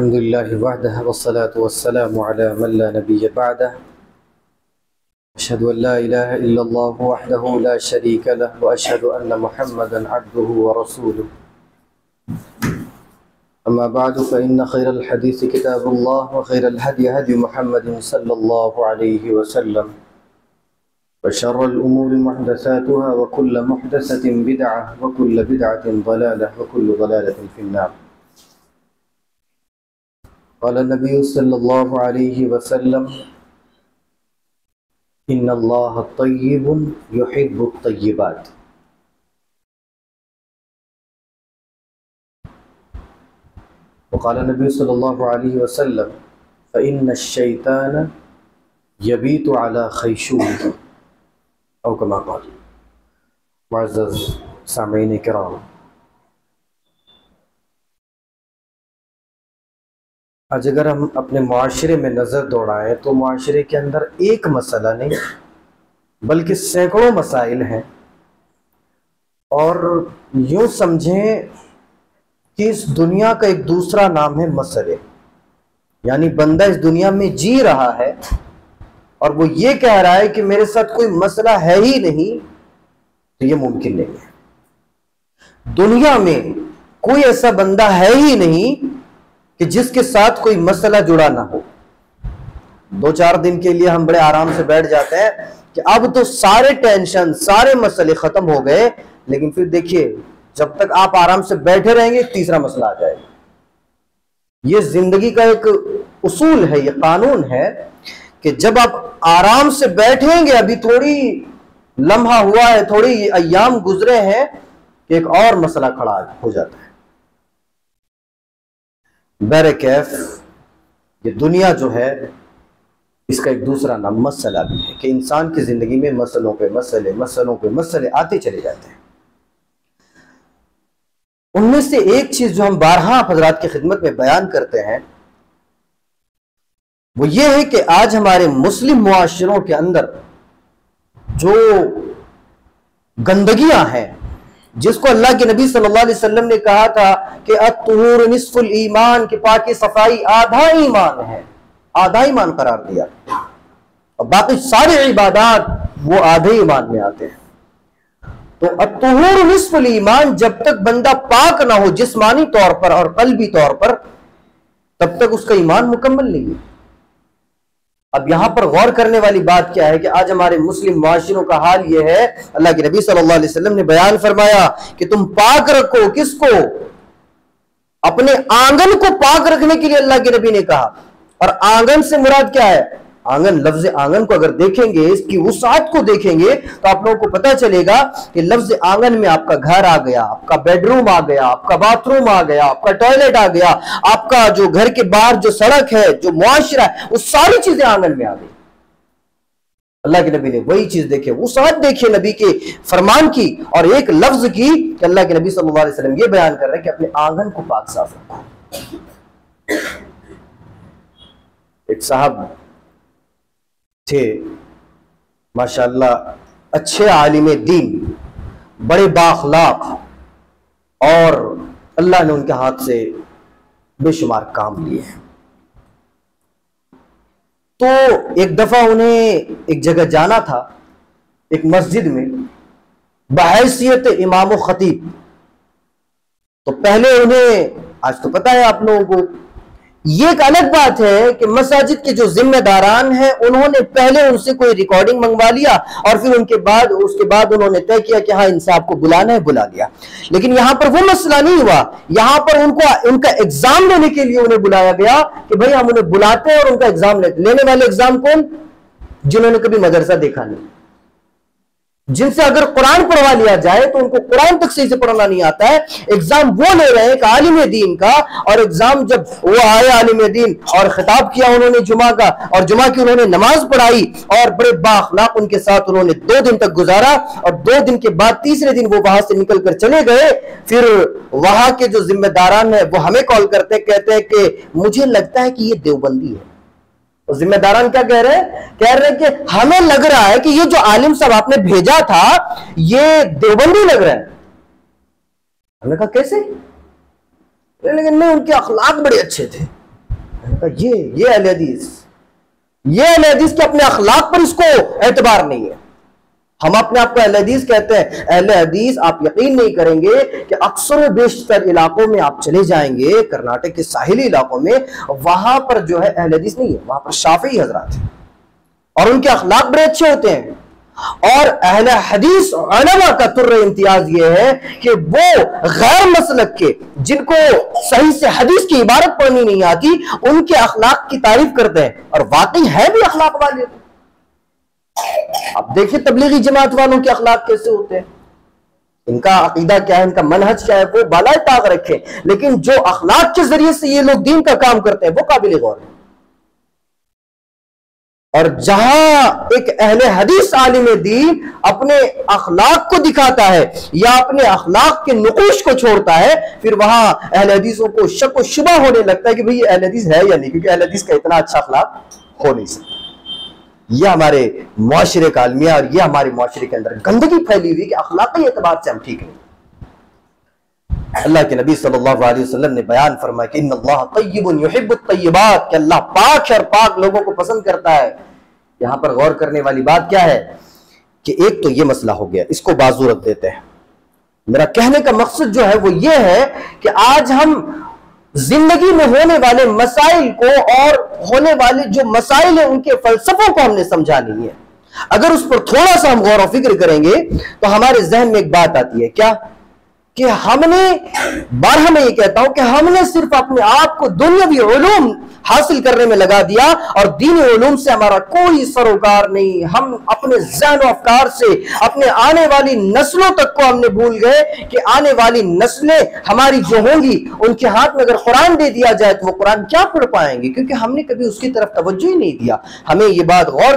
अल्हम्दुलिल्लाहि वहदह वस्सलातु वस्सलामु अला मन ला नबिय्य बअदह अशहदु अन ला इलाहा इल्लल्लाहु वहदहु ला शरीका लह व अशहदु अन्न मुहम्मदन अब्दुहु व रसूलुहु अम्मा बअदु फ़इन्न खैरल हदीस किताबुल्लाह व खैरल हदी हदी मुहम्मदिन सल्लल्लाहु अलैहि वसल्लम व शर्रल उमूरि मुहदसातुहा व कुल्लु मुहदसतिन बिदअह व कुल्लु बिदअतिन ज़लालह व कुल्लु ज़लालतिन फिन्नार। क़ाल नबी सल्लल्लाहु अलैहि वसल्लम इन्नल्लाह तय्यिबुन युहिब्बुत तय्यिबात। वक़ाल नबी सल्लल्लाहु अलैहि वसल्लम फ़इन्नश-शैतान यबीतु अला ख़ैशूमिही औ कमा क़ाल। मुअज़्ज़ज़ सामीईन किराम, आज अगर हम अपने मुआशरे में नज़र दौड़ाएं तो मुआशरे के अंदर एक मसला नहीं बल्कि सैकड़ों मसाइल हैं, और यूँ समझें कि इस दुनिया का एक दूसरा नाम है मसले। यानी बंदा इस दुनिया में जी रहा है और वो ये कह रहा है कि मेरे साथ कोई मसला है ही नहीं, तो ये मुमकिन नहीं है। दुनिया में कोई ऐसा बंदा है ही नहीं कि जिसके साथ कोई मसला जुड़ा ना हो। 2-4 दिन के लिए हम बड़े आराम से बैठ जाते हैं कि अब तो सारे टेंशन सारे मसले खत्म हो गए, लेकिन फिर देखिए जब तक आप आराम से बैठे रहेंगे तीसरा मसला आ जाएगा। ये जिंदगी का एक उसूल है, ये कानून है कि जब आप आराम से बैठेंगे, अभी थोड़ी लम्हा हुआ है, थोड़ी अय्याम गुजरे हैं, कि एक और मसला खड़ा हो जाता है। बहरकैफ ये दुनिया जो है इसका एक दूसरा नाम मसला भी है कि इंसान की जिंदगी में मसलों पे मसले आते चले जाते हैं। उनमें से एक चीज जो हम बारहा हज़रात की खिदमत में बयान करते हैं वो ये है कि आज हमारे मुस्लिम मुआशरों के अंदर जो गंदगियां हैं, जिसको अल्लाह के नबी सल्लल्लाहु अलैहि वसल्लम ने कहा था कि अत्तुहूर निस्फुल ईमान, की पाकी सफाई आधा ईमान है, आधा ईमान करार दिया, और बाकी सारे इबादात वो आधे ईमान में आते हैं। तो अत्तुहूर निस्फुल ईमान, जब तक बंदा पाक ना हो जिस्मानी तौर पर और कल्बी तौर पर, तब तक उसका ईमान मुकम्मल नहीं है। अब यहां पर गौर करने वाली बात क्या है कि आज हमारे मुस्लिम मुआशरों का हाल यह है, अल्लाह के नबी सल्लल्लाहु अलैहि वसल्लम ने बयान फरमाया कि तुम पाक रखो, किसको? अपने आंगन को पाक रखने के लिए अल्लाह के नबी ने कहा। और आंगन से मुराद क्या है? आंगन, लफ्ज आंगन को अगर देखेंगे, इसकी वुसाअत को देखेंगे, तो आप लोगों को पता चलेगा कि लफ्ज आंगन में आपका घर आ गया, आपका बेडरूम आ गया, आपका बाथरूम आ गया, आपका टॉयलेट आ गया, आपका जो घर के बाहर जो सड़क है, जो मुआशरा है, वो सारी चीजें आंगन में आ गई। अल्लाह के नबी ने वही चीज देखी, वुसाअत देखिए नबी के फरमान की, और एक लफ्ज की कि अल्लाह के नबी सल्लल्लाहु अलैहि वसल्लम ये बयान कर रहे हैं कि अपने आंगन को पाक साफ रखो। एक साहब थे माशाअल्लाह, अच्छे आलिम दीन, बड़े बाखलाक, और अल्लाह ने उनके हाथ से बेशुमार काम लिए हैं। तो एक दफा उन्हें एक जगह जाना था, एक मस्जिद में बहैसियत इमाम व खतीब। तो पहले उन्हें, आज तो पता है आप लोगों को, ये एक अलग बात है कि मसाजिद के जो जिम्मेदारान हैं उन्होंने पहले उनसे कोई रिकॉर्डिंग मंगवा लिया, और फिर उसके बाद उन्होंने तय किया कि हाँ इनसे आपको बुलाना है, बुला लिया। लेकिन यहां पर वो मसला नहीं हुआ, यहां पर उनका एग्जाम लेने के लिए उन्हें बुलाया गया कि भाई हम उन्हें बुलाते हैं और उनका एग्जाम लेने वाले एग्जाम कौन? जिन्होंने कभी मदरसा देखा नहीं, जिनसे अगर कुरान पढ़वा लिया जाए तो उनको कुरान तक सही से पढ़ना नहीं आता है। एग्जाम वो ले रहे हैं एक आलिम दीन का, और एग्जाम जब वो आए आलिम दीन और खिताब किया उन्होंने जुमा का, और जुमा की उन्होंने नमाज पढ़ाई, और बड़े बाखलाक उनके साथ उन्होंने 2 दिन तक गुजारा, और 2 दिन के बाद तीसरे दिन वो वहां से निकल कर चले गए। फिर वहां के जो जिम्मेदारान है वो हमें कॉल करते, कहते हैं कि मुझे लगता है कि ये देवबंदी है। जिम्मेदारान क्या कह रहे हैं? कह रहे हैं कि हमें लग रहा है कि ये जो आलिम साहब आपने भेजा था ये देवबंदी लग रहा है। हमने कहा कैसे? लेकिन नहीं, उनके अखलाक बड़े अच्छे थे, ये अहले हदीस, ये अहले हदीस के अपने अखलाक पर इसको एतबार नहीं है। हम अपने आप को अहले हदीस कहते हैं। अहले हदीस, आप यकीन नहीं करेंगे कि अक्सर बेशतर इलाकों में आप चले जाएंगे, कर्नाटक के साहिली इलाकों में, वहां पर जो है अहले हदीस नहीं है, वहां पर शाफी हजरात है और उनके अखलाक बड़े अच्छे होते हैं। और अहले हदीस उलमा का तुर्र इम्तियाज यह है कि वो गैर मसलक के, जिनको सही से हदीस की इबारत पढ़नी नहीं आती, उनके अखलाक की तारीफ करते हैं और वाकई है भी अखलाक वाले। अब देखिए तबलीगी जमात वालों के अखलाक कैसे होते हैं, इनका अकीदा क्या है, इनका मनहज क्या है, वो बालाए ताक रखे, लेकिन जो अखलाक के जरिए से ये लोग दीन का काम करते हैं वो काबिल गौर है। और जहां एक अहले हदीस आलिम दीन अपने अखलाक को दिखाता है या अपने अखलाक के नुकूश को छोड़ता है, फिर वहां अहले हदीसों को शक व शुबा होने लगता है कि भाई ये अहले हदीस है या नहीं, क्योंकि अहले हदीस का इतना अच्छा अखलाक हो नहीं सकता। यह हमारे मुआशरे का अलमिया और यह हमारे मुआशरे के अंदर गंदगी फैली हुई कि अखलाकी एतबार से हम ठीक नहीं। अल्लाह के नबी सल्लल्लाहु अलैहि वसल्लम ने बयान फरमाया कि इन्नल्लाह तय्यिबुन युहिब्बुत तय्यिबात, कि अल्लाह पाक है और पाक लोगों को पसंद करता है। यहां पर गौर करने वाली बात क्या है कि एक तो ये मसला हो गया, इसको बाजू रख देते हैं। मेरा कहने का मकसद जो है वो ये है कि आज हम जिंदगी में होने वाले मसाइल को और होने वाले जो मसाइल हैं उनके फलसफों को हमने समझा नहीं है। अगर उस पर थोड़ा सा हम गौर और फिक्र करेंगे तो हमारे जहन में एक बात आती है, क्या कि हमने, बारहा मैं ये कहता हूं कि हमने सिर्फ अपने आप को दुनियावी उलूम हासिल करने में लगा दिया और दीनी उलूम से हमारा कोई सरोकार नहीं। हम अपने ज़हन और अफकार से अपने आने वाली नस्लों तक को हमने भूल गए कि आने वाली नस्लें हमारी जो होंगी उनके हाथ में अगर कुरान दे दिया जाए तो वो कुरान क्या पढ़ पाएंगे, क्योंकि हमने कभी उसकी तरफ तवज्जो ही नहीं दिया। हमें ये बात गौर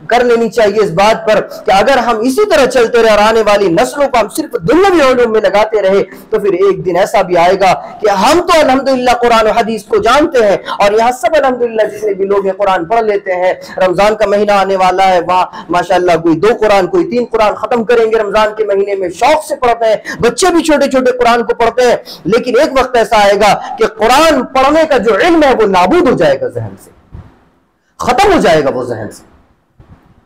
कर लेनी चाहिए इस बात पर कि अगर हम इसी तरह चलते रहे और आने वाली नस्लों को हम सिर्फ दुनियावी उलूम में लगाते रहे तो फिर एक दिन ऐसा भी आएगा कि हम तो अल्हम्दुलिल्लाह कुरान और हदीस को जानते हैं और यहाँ सब अल्हम्दुलिल्लाह जितने भी लोग हैं कुरान पढ़ लेते हैं। रमजान का महीना आने वाला है, वहां माशाअल्लाह कोई 2 कुरान कोई 3 कुरान खत्म करेंगे रमजान के महीने में, शौक से पढ़ते हैं। बच्चे भी छोटे छोटे कुरान को पढ़ते हैं, लेकिन एक वक्त ऐसा आएगा कि कुरान पढ़ने का जो इल्म है वो नाबूद हो जाएगा, जहन से खत्म हो जाएगा वो जहन से।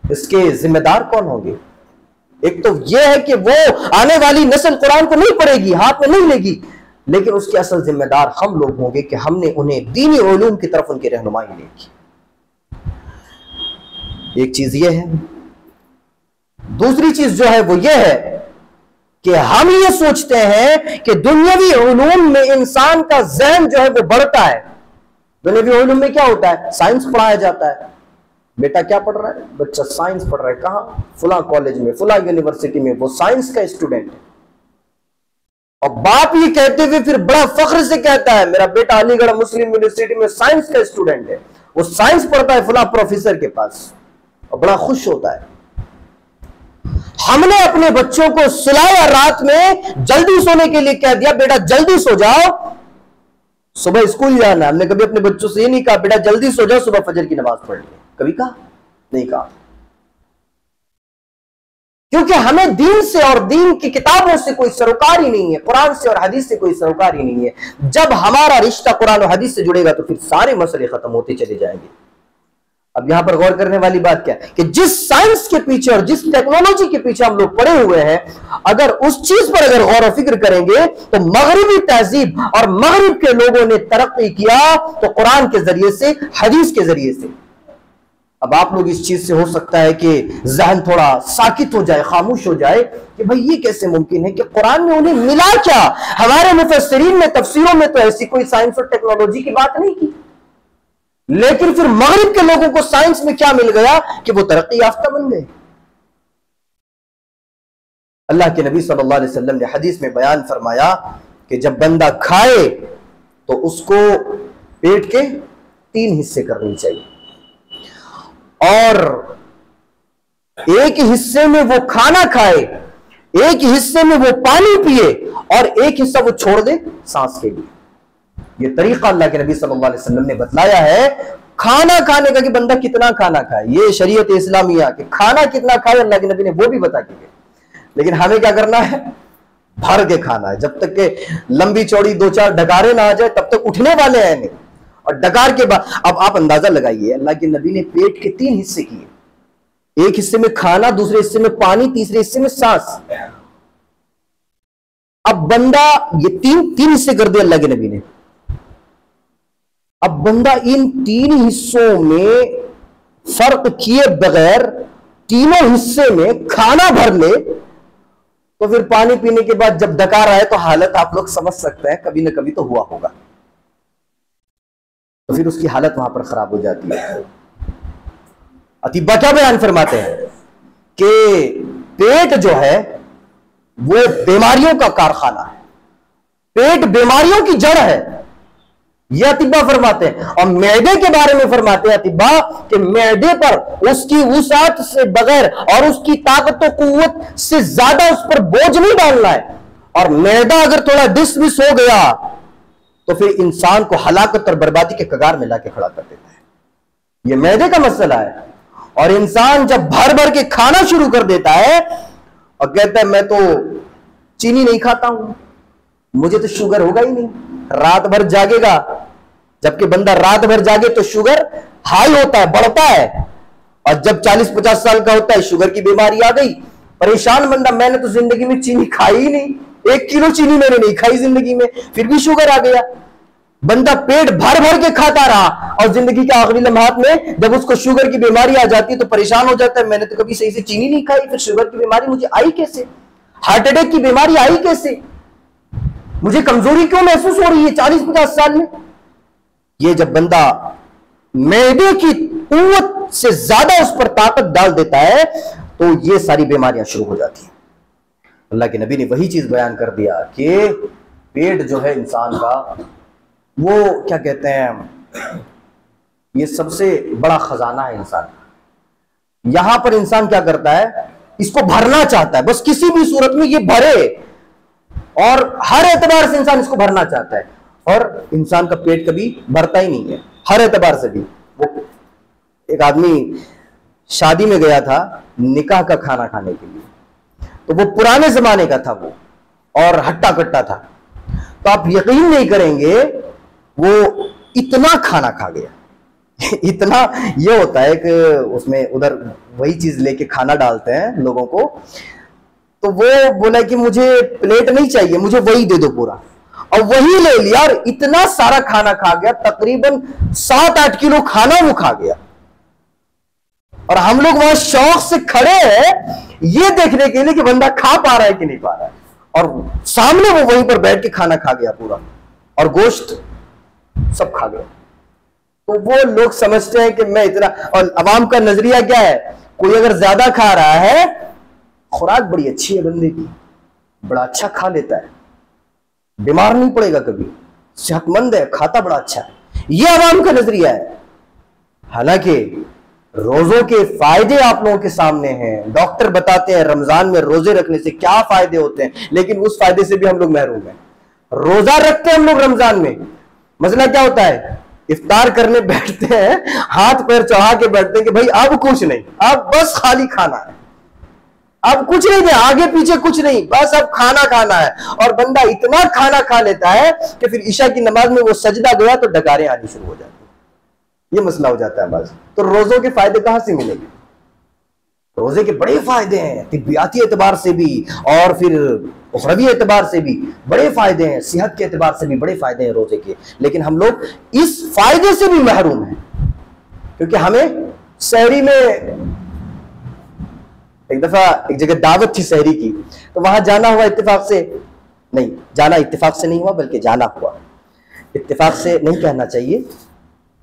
इसके जिम्मेदार कौन होंगे? एक तो यह है कि वो आने वाली नस्ल कुरान को नहीं पढ़ेगी, हाथ में नहीं लेगी, लेकिन उसके असल जिम्मेदार हम लोग होंगे कि हमने उन्हें दीनी उलूम की तरफ उनकी रहनुमाई नहीं की। एक चीज यह है। दूसरी चीज जो है वो यह है कि हम ये सोचते हैं कि दुनियावी उलूम में इंसान का ज़हन जो है वो बढ़ता है। दुनियावी उलूम में क्या होता है? साइंस पढ़ाया जाता है। बेटा क्या पढ़ रहा है? बच्चा साइंस पढ़ रहा है। कहां? फुला कॉलेज में, फुला यूनिवर्सिटी में, वो साइंस का स्टूडेंट है। और बाप ये कहते हुए फिर बड़ा फख्र से कहता है मेरा बेटा अलीगढ़ मुस्लिम यूनिवर्सिटी में साइंस का स्टूडेंट है, वो साइंस पढ़ता है फुला प्रोफेसर के पास, और बड़ा खुश होता है। हमने अपने बच्चों को सुलाया, रात में जल्दी सोने के लिए कह दिया बेटा जल्दी सो जाओ, सुबह स्कूल जाना। हमने कभी अपने बच्चों से ये नहीं कहा बेटा जल्दी सो जाओ, सुबह फजर की नमाज पढ़ ली। कभी कहा? नहीं कहा। क्योंकि हमें दीन से और दीन की किताबों से कोई सरोकार ही नहीं है, कुरान से और हदीस से कोई सरोकार ही नहीं है। जब हमारा रिश्ता कुरान और हदीस से जुड़ेगा तो फिर सारे मसले खत्म होते चले जाएंगे। अब यहां पर गौर करने वाली बात क्या है कि जिस साइंस के पीछे और जिस टेक्नोलॉजी के पीछे हम लोग पड़े हुए हैं, अगर उस चीज पर अगर गौर और फिक्र करेंगे तो मगरिबी तहजीब और मगरिब के लोगों ने तरक्की किया तो कुरान के जरिए से, हदीस के जरिए से। अब आप लोग इस चीज से हो सकता है कि जहन थोड़ा साकित हो जाए, खामोश हो जाए कि भाई ये कैसे मुमकिन है कि कुरान में उन्हें मिला क्या? हमारे मुफस्सिरीन ने तफसीरों में तो ऐसी कोई साइंस और टेक्नोलॉजी की बात नहीं की, लेकिन फिर मगरिब के लोगों को साइंस में क्या मिल गया कि वो तरक्की याफ्ता बन गए। अल्लाह के नबी सल्लल्लाहु अलैहि वसल्लम ने हदीस में बयान फरमाया कि जब बंदा खाए तो उसको पेट के 3 हिस्से करने चाहिए और एक हिस्से में वो खाना खाए, एक हिस्से में वो पानी पिए और एक हिस्सा वो छोड़ दे सांस के लिए। ये तरीका अल्लाह के नबी सल्लल्लाहु अलैहि वसल्लम ने बतलाया है खाना खाने का कि बंदा कितना खाना खाए। ये शरीयत इस्लामिया कि खाना कितना खाए अल्लाह के नबी ने वो भी बता के गए, लेकिन हमें क्या करना है? भर के खाना है। जब तक के लंबी चौड़ी 2-4 डकारे ना आ जाए तब तक उठने वाले हैं नहीं। और डकार के बाद अब आप अंदाजा लगाइए, अल्लाह के नबी ने पेट के 3 हिस्से किए, एक हिस्से में खाना, दूसरे हिस्से में पानी, तीसरे हिस्से में सांस। अब बंदा ये तीन हिस्से कर दिए अल्लाह के नबी ने। अब बंदा इन 3 हिस्सों में फर्क किए बगैर तीनों हिस्से में खाना भर ले, तो फिर पानी पीने के बाद जब डकार आए तो हालत आप लोग समझ सकते हैं, कभी ना कभी तो हुआ होगा। तो फिर उसकी हालत वहां पर खराब हो जाती है। अतीबा क्या बयान फरमाते हैं कि पेट जो है वो बीमारियों का कारखाना है, पेट बीमारियों की जड़ है, यह अतीबा फरमाते हैं। और मैदे के बारे में फरमाते हैं अतीबा कि मैदे पर उसकी वुसात से बगैर और उसकी ताकत और कुव्वत से ज्यादा उस पर बोझ नहीं डालना है। और मैदा अगर थोड़ा डिस मिस हो गया तो फिर इंसान को हलाकत और बर्बादी के कगार में लाके खड़ा कर देता है। यह मैदे का मसला है। और इंसान जब भर भर के खाना शुरू कर देता है और कहता है मैं तो चीनी नहीं खाता हूं, मुझे तो शुगर होगा ही नहीं, रात भर जागेगा, जबकि बंदा रात भर जागे तो शुगर हाई होता है, बढ़ता है। और जब 40-50 साल का होता है शुगर की बीमारी आ गई, परेशान बंदा, मैंने तो जिंदगी में चीनी खाई ही नहीं, 1 किलो चीनी मैंने नहीं खाई जिंदगी में, फिर भी शुगर आ गया। बंदा पेट भर भर के खाता रहा और जिंदगी के आखिरी लम्हात में जब उसको शुगर की बीमारी आ जाती है तो परेशान हो जाता है, मैंने तो कभी सही से चीनी नहीं खाई, फिर शुगर की बीमारी मुझे आई कैसे, हार्ट अटैक की बीमारी आई कैसे, मुझे कमजोरी क्यों महसूस हो रही है 40-50 साल में। ये जब बंदा मैदे की कुव्वत से ज्यादा उस पर ताकत डाल देता है तो ये सारी बीमारियां शुरू हो जाती हैं। अल्लाह के नबी ने वही चीज बयान कर दिया कि पेट जो है इंसान का, वो क्या कहते हैं, ये सबसे बड़ा खजाना है इंसान का। यहां पर इंसान क्या करता है, इसको भरना चाहता है, बस किसी भी सूरत में ये भरे, और हर एतबार से इंसान इसको भरना चाहता है। और इंसान का पेट कभी भरता ही नहीं है, हर एतबार से भी। वो एक आदमी शादी में गया था निकाह का खाना खाने के लिए, तो वो पुराने जमाने का था वो, और हट्टा कट्टा था। तो आप यकीन नहीं करेंगे वो इतना खाना खा गया इतना, ये होता है कि उसमें उधर वही चीज लेके खाना डालते हैं लोगों को, तो वो बोला कि मुझे प्लेट नहीं चाहिए, मुझे वही दे दो पूरा, और वही ले लिया और इतना सारा खाना खा गया, तकरीबन 7-8 किलो खाना वो खा गया। और हम लोग वहां शौक से खड़े हैं ये देखने के लिए कि बंदा खा पा रहा है कि नहीं पा रहा है, और सामने वो वहीं पर बैठ के खाना खा गया पूरा, और गोश्त सब खा गया। तो वो लोग समझते हैं कि मैं इतना, और अवाम का नजरिया क्या है, कोई अगर ज्यादा खा रहा है, खुराक बड़ी अच्छी है बंदे की, बड़ा अच्छा खा लेता है, बीमार नहीं पड़ेगा कभी, सेहतमंद है, खाता बड़ा अच्छा है, ये अवाम का नजरिया है। हालांकि रोजों के फायदे आप लोगों के सामने हैं, डॉक्टर बताते हैं रमजान में रोजे रखने से क्या फायदे होते हैं, लेकिन उस फायदे से भी हम लोग महरूम हैं। रोजा रखते हैं हम लोग रमजान में, मसला क्या होता है, इफ्तार करने बैठते हैं, हाथ पैर चढ़ा के बैठते हैं कि भाई अब कुछ नहीं, अब बस खाली खाना है, अब कुछ नहीं दे, आगे पीछे कुछ नहीं, बस अब खाना खाना है। और बंदा इतना खाना खा लेता है कि फिर इशा की नमाज में वो सजदा गया तो डकारें आनी शुरू हो जाती है, ये मसला हो जाता है बस। तो रोजों के फायदे कहां से मिलेंगे, रोजे के बड़े फायदे हैं, तिब्बियाती एतबार से भी और फिर उखरवी एतबार से भी बड़े फायदे हैं, सेहत के एतबार से भी बड़े फायदे हैं रोजे के। लेकिन हम लोग इस फायदे से भी महरूम हैं, क्योंकि हमें सहरी में, एक दफा एक जगह दावत थी सहरी की, तो वहां जाना हुआ इत्तेफाक से, नहीं जाना इत्तेफाक से नहीं हुआ बल्कि जाना हुआ, इत्तेफाक से नहीं कहना चाहिए,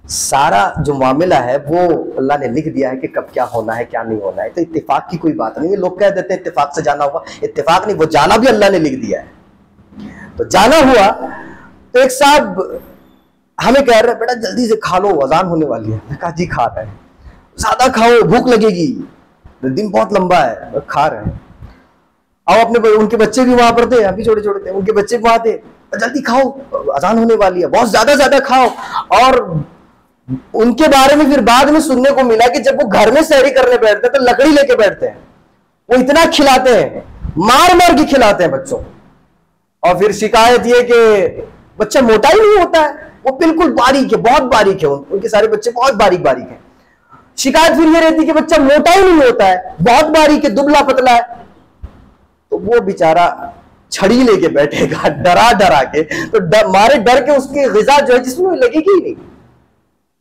सारा जो मामला है वो अल्लाह ने लिख दिया है कि कब क्या होना है क्या नहीं होना है, तो इत्तेफाक की कोई बात नहीं है। लोग कह देते हैं इत्तेफाक से जाना हुआ, इत्तेफाक नहीं, वो जाना भी अल्लाह ने लिख दिया है। तो जाना हुआ तो एक साहब हमें कह रहे बेटा जल्दी से खा लो, अजान होने वाली है। मैं कहा जी खा रहे हैं, ज्यादा खाओ भूख लगेगी, दिन बहुत लंबा है, खा रहे हैं। अब अपने उनके बच्चे भी वहां पर थे, अभी छोटे छोटे थे, उनके बच्चे भी वहां थे, जल्दी खाओ अजान होने वाली है, बहुत ज्यादा खाओ। और उनके बारे में फिर बाद में सुनने को मिला कि जब वो घर में सहरी करने बैठते हैं तो लकड़ी लेके बैठते हैं, वो इतना खिलाते हैं, मार मार के खिलाते हैं बच्चों को। और फिर शिकायत ये कि बच्चा मोटा ही नहीं होता है, वो बिल्कुल बारीक है, बहुत बारीक है, उनके सारे बच्चे बहुत बारीक बारीक हैं। शिकायत फिर ये रहती कि बच्चा मोटा ही नहीं होता है, बहुत बारीक है, दुबला पतला है। तो वो बेचारा छड़ी लेके बैठेगा डरा डरा के, तो मारे डर के उसकी ग़िज़ा जो है जिसमें लगेगी ही नहीं।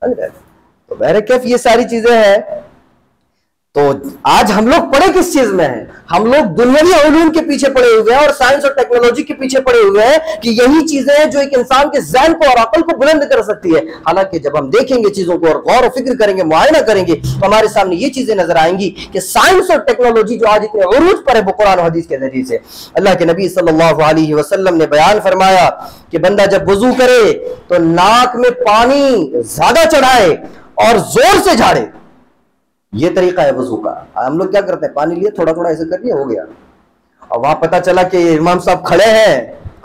तो बहरकैफ ये सारी चीजें हैं। तो आज हम लोग पड़े किस चीज में हैं? हम लोग दुनियावी उलूम के पीछे पड़े हुए हैं और साइंस और टेक्नोलॉजी के पीछे पड़े हुए हैं कि यही चीजें हैं जो एक इंसान के ज़हन को और अकल को बुलंद कर सकती है। हालांकि जब हम देखेंगे चीजों को और गौर और फिक्र करेंगे, मुआयना करेंगे, तो हमारे सामने ये चीजें नजर आएंगी कि साइंस और टेक्नोलॉजी जो आज इतने उरूज पर है वो कुरान और हदीस के जरिए से। अल्लाह के नबी सल्लल्लाहु अलैहि वसल्लम ने बयान फरमाया कि बंदा जब वुजू करे तो नाक में पानी ज्यादा चढ़ाए और जोर से झाड़े। ये तरीका है वजू का। हम लोग क्या करते हैं, पानी लिए थोड़ा थोड़ा ऐसे कर लिया, हो गया। और वहां पता चला कि इमाम साहब खड़े हैं,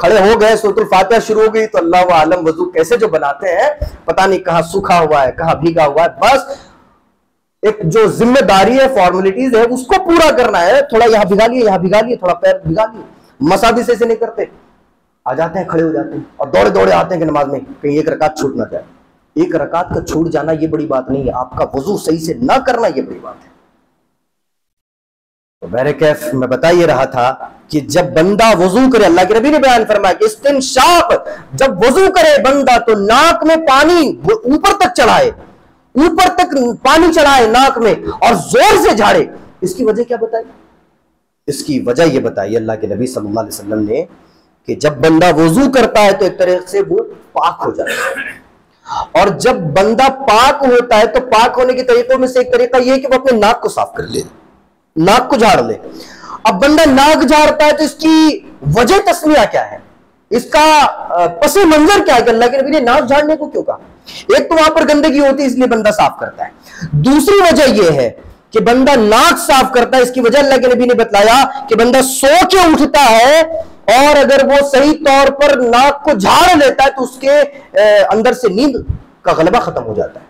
खड़े हो गए, सूरतुल फातिहा शुरू हो गई, तो अल्लाह आलम वजू कैसे जो बनाते हैं पता नहीं, कहां सूखा हुआ है कहां भीगा हुआ है। बस एक जो जिम्मेदारी है, फॉर्मेलिटीज है, उसको पूरा करना है। थोड़ा यहां भिगा लिए, यहां भिगा लिए, थोड़ा पैर भिगा लिए। मसा भी से नहीं करते, आ जाते हैं, खड़े हो जाते हैं और दौड़े दौड़े आते हैं कि नमाज में कहीं एक रकात छूट ना जाए। एक रकात का छूट जाना ये बड़ी बात नहीं है, आपका वजू सही से ना करना ये बड़ी बात है। तो बहरकैफ मैं बता ये रहा था कि जब बंदा वजू करे, अल्लाह के नबी ने बयान फरमाया कि इस्तिंशाक, जब वजू करे बंदा तो नाक में पानी ऊपर तक चढ़ाए, ऊपर तक पानी चढ़ाए नाक में और जोर से झाड़े। इसकी वजह क्या बताई? इसकी वजह यह बताई अल्लाह के नबी सल्लल्लाहु अलैहि वसल्लम ने कि जब बंदा वजू करता है तो एक तरह से वो पाक हो जाता है, और जब बंदा पाक होता है तो पाक होने के तरीकों में से एक तरीका यह है कि वो अपने नाक को साफ कर ले, नाक को झाड़ ले। अब बंदा नाक झाड़ता है तो इसकी वजह तस्मिया क्या है, इसका पस मंजर क्या है कि अल्लाह के नबी ने नाक झाड़ने को क्यों कहा? एक तो वहां पर गंदगी होती है इसलिए बंदा साफ करता है। दूसरी वजह यह है कि बंदा नाक साफ करता है, इसकी वजह अल्लाह के नबी ने बताया कि बंदा सो के उठता है और अगर वो सही तौर पर नाक को झाड़ लेता है तो उसके अंदर से नींद का गलबा खत्म हो जाता है।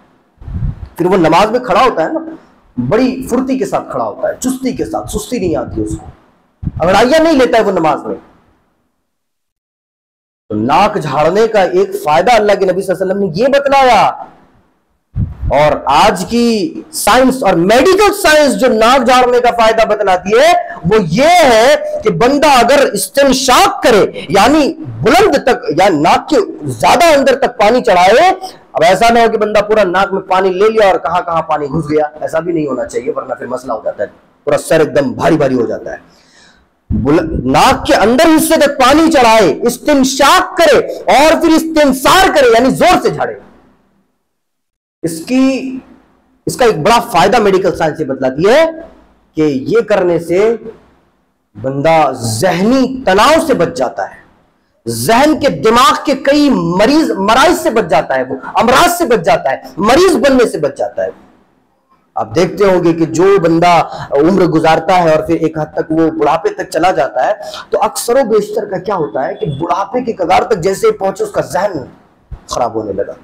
फिर वो नमाज में खड़ा होता है ना, बड़ी फुर्ती के साथ खड़ा होता है, चुस्ती के साथ, सुस्ती नहीं आती उसको, अंगड़ाइयां नहीं लेता है वो नमाज में। तो नाक झाड़ने का एक फायदा अल्लाह के नबी सल्लल्लाहु अलैहि वसल्लम ने यह बतलाया। और आज की साइंस और मेडिकल साइंस जो नाक झाड़ने का फायदा बतलाती है वो ये है कि बंदा अगर इस्तिंशाक करे, यानी बुलंद तक या नाक के ज्यादा अंदर तक पानी चढ़ाए। अब ऐसा ना हो कि बंदा पूरा नाक में पानी ले लिया और कहां कहां पानी घुस गया, ऐसा भी नहीं होना चाहिए, वरना फिर मसला हो जाता है, पूरा सर एकदम भारी भारी हो जाता है। नाक के अंदर हिस्से तक पानी चढ़ाए, इस्तिंशाक करे और फिर इस्तिंसार करे, यानी जोर से झाड़े। इसका एक बड़ा फायदा मेडिकल साइंस ये बतलाती है कि ये करने से बंदा जहनी तनाव से बच जाता है, जहन के दिमाग के कई मराइज से बच जाता है, वो अमराज से बच जाता है, मरीज बनने से बच जाता है। आप देखते होंगे कि जो बंदा उम्र गुजारता है और फिर एक हद तक वो बुढ़ापे तक चला जाता है तो अक्सर बेशतर का क्या होता है कि बुढ़ापे की कगार तक जैसे पहुंचे उसका जहन खराब होने लगा।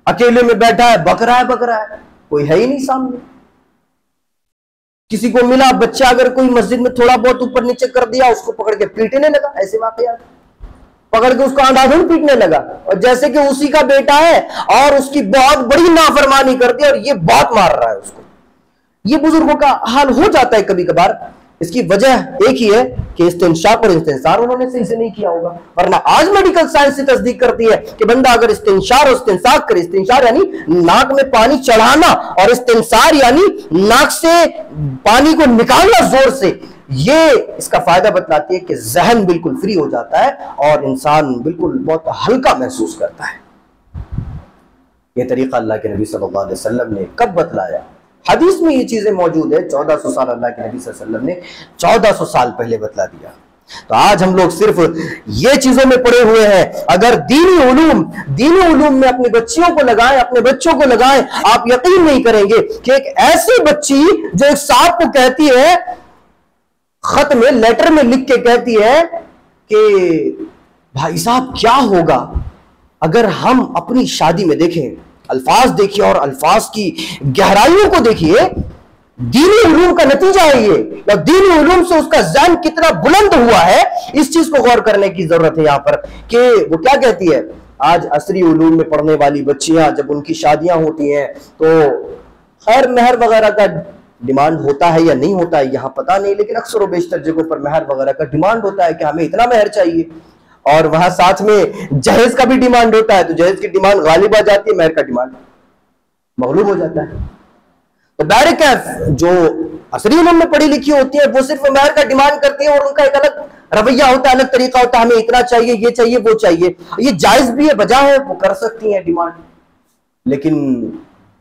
अकेले में बैठा है, बक रहा है, कोई है ही नहीं सामने। किसी को मिला बच्चा, अगर कोई मस्जिद में थोड़ा बहुत ऊपर नीचे कर दिया, उसको पकड़ के पीटने लगा। ऐसे वाकयात पकड़ के उसको अंधाधुंध पीटने लगा, और जैसे कि उसी का बेटा है और उसकी बहुत बड़ी नाफरमानी कर दी और ये बहुत मार रहा है उसको। ये बुजुर्गों का हाल हो जाता है कभी कभार। इसकी वजह एक ही है कि इस्तिंशाक और इस्तिंसार उन्होंने सही से नहीं किया होगा, वरना आज मेडिकल साइंस से तस्दीक करती है कि बंदा अगर इस्तिंशार और इस्तिंसाक करे, इस्तिंशार यानी नाक में पानी चढ़ाना और इस्तिंसार यानी नाक से पानी को निकालना जोर से, ये इसका फायदा बतलाती है कि जहन बिल्कुल फ्री हो जाता है और इंसान बिल्कुल बहुत हल्का महसूस करता है। यह तरीका अल्लाह के नबी सल्लल्लाहु अलैहि वसल्लम ने कब बतलाया? हदीस में ये चीजें मौजूद है, 1400 साल अल्लाह के नबी सल्लल्लाहु अलैहि वसल्लम ने 1400 साल पहले बतला दिया। तो आज हम लोग सिर्फ ये चीजों में पड़े हुए हैं। अगर दीनी उलूम में अपनी बच्चियों को लगाएं, अपने बच्चों को लगाएं, आप यकीन नहीं करेंगे कि एक ऐसी बच्ची जो एक साहब को कहती है, खत में लेटर में लिख के कहती है कि भाई साहब क्या होगा अगर हम अपनी शादी में, देखें अल्फाज देखिए और अल्फाज की गहराइयों को देखिए, दीनी उलूम का नतीजा है ये, और दीनी उलूम से उसका ज़हन कितना बुलंद हुआ है, इस चीज को गौर करने की जरूरत है यहां पर। कि वो क्या कहती है, आज असरी उलूम में पढ़ने वाली बच्चियां जब उनकी शादियां होती हैं तो खैर महर वगैरह का डिमांड होता है या नहीं होता है यहां पता नहीं, लेकिन अक्सर व बेशतर जगहों पर महर वगैरह का डिमांड होता है कि हमें इतना महर चाहिए, और वहां साथ में जहेज का भी डिमांड होता है, तो जहेज की डिमांड गालिब आ जाती है, महर का डिमांड मगलूब हो जाता है। तो बैरिकैफ जो असरी उलूम में पढ़ी लिखी होती है वो सिर्फ महर का डिमांड करती है, और उनका एक अलग रवैया होता है, अलग तरीका होता है, हमें इतना चाहिए, ये चाहिए, वो चाहिए। ये जायज भी है, बजा है, वो कर सकती है डिमांड। लेकिन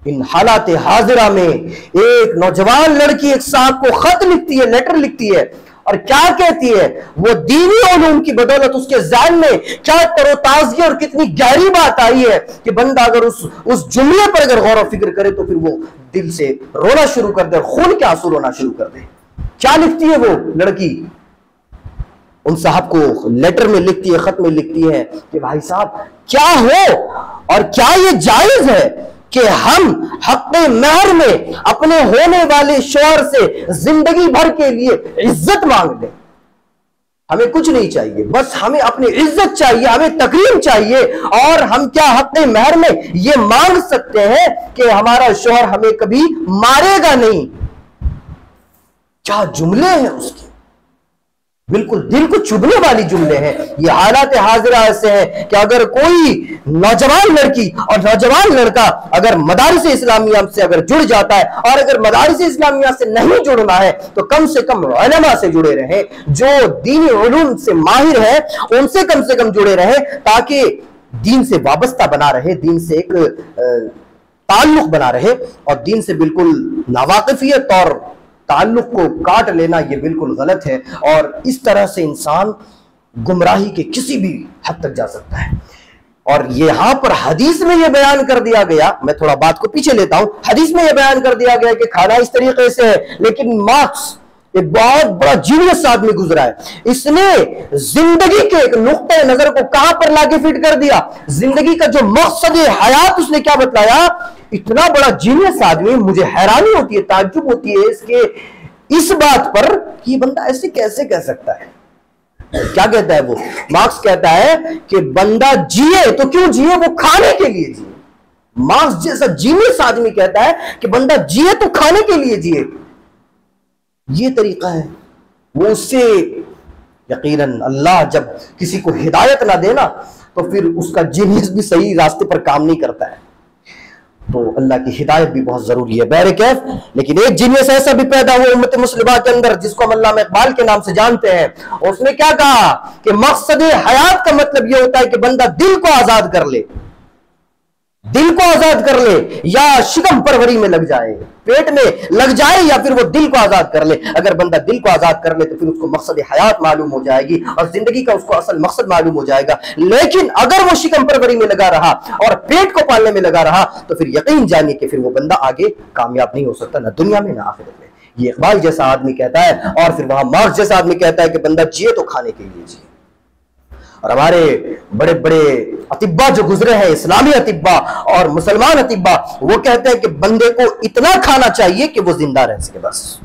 इन हालात हाजिरा में एक नौजवान लड़की एक साहब को खत लिखती है, लेटर लिखती है, और क्या कहती है, वो दीनी उलूम की बदौलत उसके ज़हन में क्या तरोताज़गी और कितनी गहरी बात आई है कि बंदा अगर उस जुमले पर अगर गौर और फिक्र करे तो फिर वो दिल से रोना शुरू कर दे, खून के आंसू रोना शुरू कर दे। क्या लिखती है वो लड़की, उन साहब को लेटर में लिखती है, खत में लिखती है कि भाई साहब क्या हो और क्या ये जायज है कि हम हक़्क़े महर में अपने होने वाले शौहर से जिंदगी भर के लिए इज्जत मांग लें। हमें कुछ नहीं चाहिए, बस हमें अपनी इज्जत चाहिए, हमें तकरीम चाहिए, और हम क्या हक़्क़े महर में ये मांग सकते हैं कि हमारा शौहर हमें कभी मारेगा नहीं। क्या जुमले हैं उसके, बिल्कुल दिल को चुभने वाली जुमले हैं। ये हालात हाजिरा ऐसे हैं कि अगर कोई नौजवान लड़की और नौजवान लड़का अगर मदारिस इस्लामिया से अगर जुड़ जाता है, और अगर मदारिस इस्लामिया से नहीं जुड़ना है तो कम से कम उलमा से जुड़े रहें, जो दीनी उलूम से माहिर है उनसे कम से कम जुड़े रहें, ताकि दीन से वाबस्ता बना रहे, दीन से एक ताल्लुक बना रहे। और दीन से बिल्कुल नावाकिफियत और ताल्लुक को काट लेना ये बिल्कुल गलत है, और इस तरह से इंसान गुमराही के किसी भी हद तक जा सकता है। और यहां पर हदीस में यह बयान कर दिया गया, मैं थोड़ा बात को पीछे लेता हूं, हदीस में यह बयान कर दिया गया कि खाना इस तरीके से है, लेकिन मार्क्स एक बहुत बड़ा जीनियस आदमी गुजरा है, इसने जिंदगी के एक नुक्ते नजर को कहां पर लाके फिट कर दिया, जिंदगी का जो मकसद हयात उसने क्या बतलाया। इतना बड़ा जीनियस आदमी, मुझे हैरानी होती है, ताज्जुब होती है इसके इस बात पर कि ये बंदा ऐसे कैसे कह सकता है। क्या कहता है वो, मार्क्स कहता है कि बंदा जिए तो क्यों जिए, वो खाने के लिए जिए। मार्क्स जैसा जीनियस आदमी कहता है कि बंदा जिए तो खाने के लिए जिए। ये तरीका है वो, उससे यकीनन अल्लाह जब किसी को हिदायत ना देना तो फिर उसका जीनियस भी सही रास्ते पर काम नहीं करता है। तो अल्लाह की हिदायत भी बहुत जरूरी है बहरकैफ। लेकिन एक जीनियस ऐसा भी पैदा हुआ उम्मत मुस्लिमा के अंदर जिसको हम अल्लामा इकबाल के नाम से जानते हैं, और उसने क्या कहा कि मकसद हयात का मतलब यह होता है कि बंदा दिल को आजाद कर ले, दिल को आजाद कर ले, या शिकम परवरी में लग जाए, पेट में लग जाए, या फिर वो दिल को आजाद कर ले। अगर बंदा दिल को आजाद कर ले तो फिर उसको मकसद हयात मालूम हो जाएगी और जिंदगी का उसको असल मकसद मालूम हो जाएगा। लेकिन अगर वो शिकम परवरी में लगा रहा और पेट को पालने में लगा रहा तो फिर यकीन जानिए कि फिर वो बंदा आगे कामयाब नहीं हो सकता, ना दुनिया में ना आखिरत में। ये इकबाल जैसा आदमी कहता है, और फिर वहां मार्क्स जैसा आदमी कहता है कि बंदा जिए तो खाने के लिए जिए। और हमारे बड़े बड़े अतिब्बा जो गुजरे हैं, इस्लामी अतिब्बा और मुसलमान अतिब्बा, वो कहते हैं कि बंदे को इतना खाना चाहिए कि वो जिंदा रह सके, बस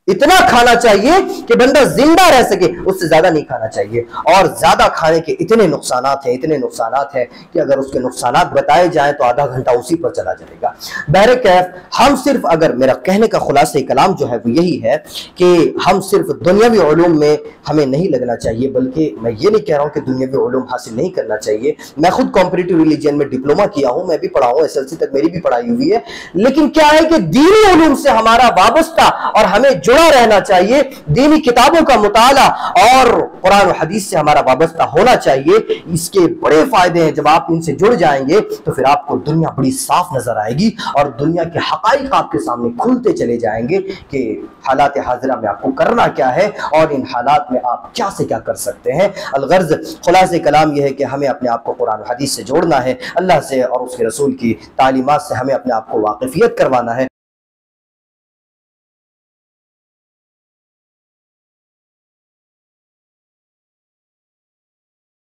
इतना खाना चाहिए कि बंदा जिंदा रह सके, उससे ज्यादा नहीं खाना चाहिए। और ज्यादा खाने के इतने नुकसानात हैं, इतने नुकसानात हैं कि अगर उसके नुकसानात बताए जाएं तो आधा घंटा उसी पर चला जाएगा। बहरकैफ हम सिर्फ, अगर मेरा कहने का खुलासा कलाम जो है वो यही है कि हम सिर्फ दुनियावी उलूम में हमें नहीं लगना चाहिए, बल्कि मैं ये नहीं कह रहा हूँ कि दुनियावी उलूम हासिल नहीं करना चाहिए। मैं खुद कॉम्पिटिटिव रिलीजन में डिप्लोमा किया हूँ, मैं भी पढ़ा हूँ, SLC तक मेरी भी पढ़ाई हुई है। लेकिन क्या है कि दीनी उलूम से हमारा वाबस्ता और हमें जुड़ा रहना चाहिए, दीनी किताबों का मुताला और कुरान और हदीस से हमारा वाबस्ता होना चाहिए। इसके बड़े फायदे हैं, जब आप इनसे जुड़ जाएंगे तो फिर आपको दुनिया बड़ी साफ नजर आएगी और दुनिया के हकाइक आपके सामने खुलते चले जाएंगे कि हालात हाजिरा में आपको करना क्या है और इन हालात में आप क्या से क्या कर सकते हैं। अलगर्ज खुलासे कलाम यह है कि हमें अपने आप को कुरान और हदीस से जोड़ना है, अल्लाह से और उसके रसूल की तालीमात से हमें अपने आप को वाकिफियत करवाना है।